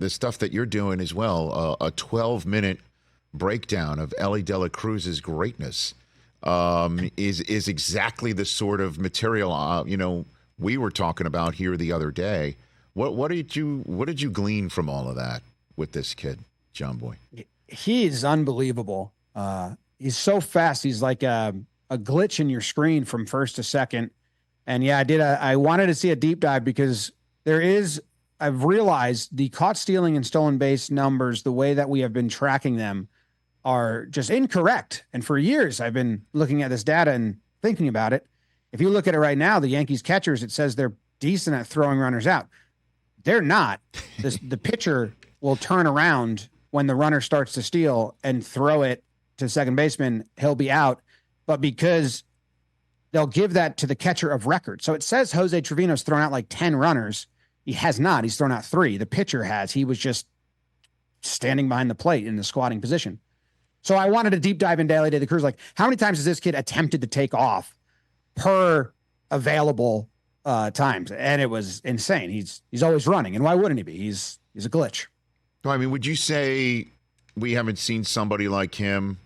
the stuff that you're doing as well, a 12-minute breakdown of Elly de la Cruz's greatness, is exactly the sort of material we were talking about here the other day. What did you glean from all of that with this kid, Jomboy? He is unbelievable. He's so fast. He's like a glitch in your screen from first to second. And yeah, I wanted to see a deep dive because I've realized the caught stealing and stolen base numbers, the way that we have been tracking them, are just incorrect. And for years, I've been looking at this data and thinking about it. If you look at it right now, the Yankees catchers, it says they're decent at throwing runners out. They're not. The pitcher will turn around when the runner starts to steal and throw it to second baseman. He'll be out. But because they'll give that to the catcher of record. So it says Jose Trevino's thrown out like 10 runners. He has not. He's thrown out 3. The pitcher has. He was just standing behind the plate in the squatting position. So I wanted to deep dive into Elly de la Cruz. Like, how many times has this kid attempted to take off per available times? And it was insane. He's always running. And why wouldn't he be? He's a glitch. I mean, would you say we haven't seen somebody like him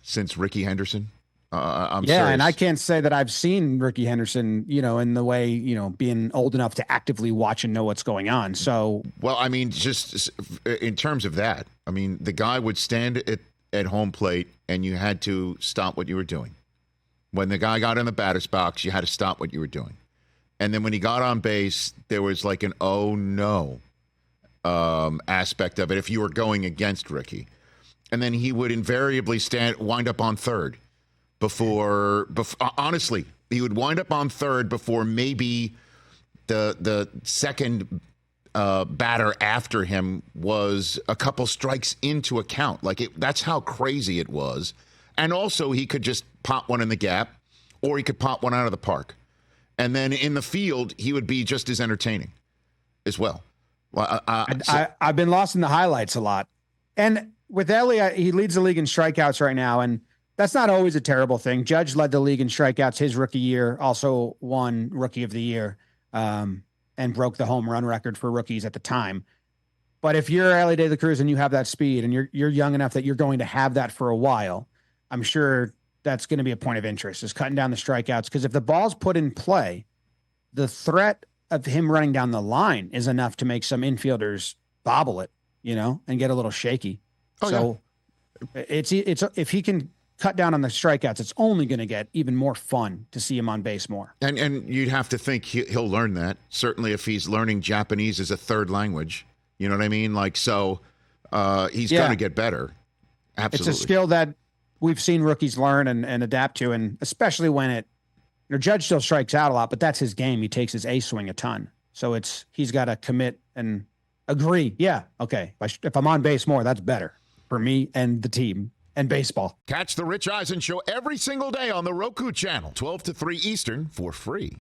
since Ricky Henderson? I'm serious. And I can't say that I've seen Ricky Henderson, in the way, being old enough to actively watch and know what's going on. So, well, I mean, just in terms of that, I mean, the guy would stand at home plate and you had to stop what you were doing. When the guy got in the batter's box, you had to stop what you were doing. And then when he got on base, there was like an oh no aspect of it if you were going against Ricky. And then he would invariably wind up on third. Before honestly, he would wind up on third before maybe the second batter after him was a couple strikes into a count. That's how crazy it was. And also, he could just pop one in the gap, or he could pop one out of the park. And then in the field, he would be just as entertaining as well. I've been lost in the highlights a lot. And with Elly, he leads the league in strikeouts right now, and that's not always a terrible thing. Judge led the league in strikeouts his rookie year, also won Rookie of the Year, and broke the home run record for rookies at the time. But if you're Elly de la Cruz and you have that speed and you're young enough that you're going to have that for a while, I'm sure that's going to be a point of interest, is cutting down the strikeouts. Because if the ball's put in play, the threat of him running down the line is enough to make some infielders bobble it, and get a little shaky. It's if he can cut down on the strikeouts, it's only going to get even more fun to see him on base more. And you'd have to think he'll learn that. Certainly if he's learning Japanese as a third language, you know what I mean? He's going to get better. Absolutely. It's a skill that we've seen rookies learn and adapt to, and especially when Judge still strikes out a lot, but that's his game. He takes his A swing a ton. So he's got to commit and agree. Yeah, okay. If I'm on base more, that's better for me and the team. And baseball. Catch the Rich Eisen Show every single day on the Roku channel, 12 to 3 Eastern, for free.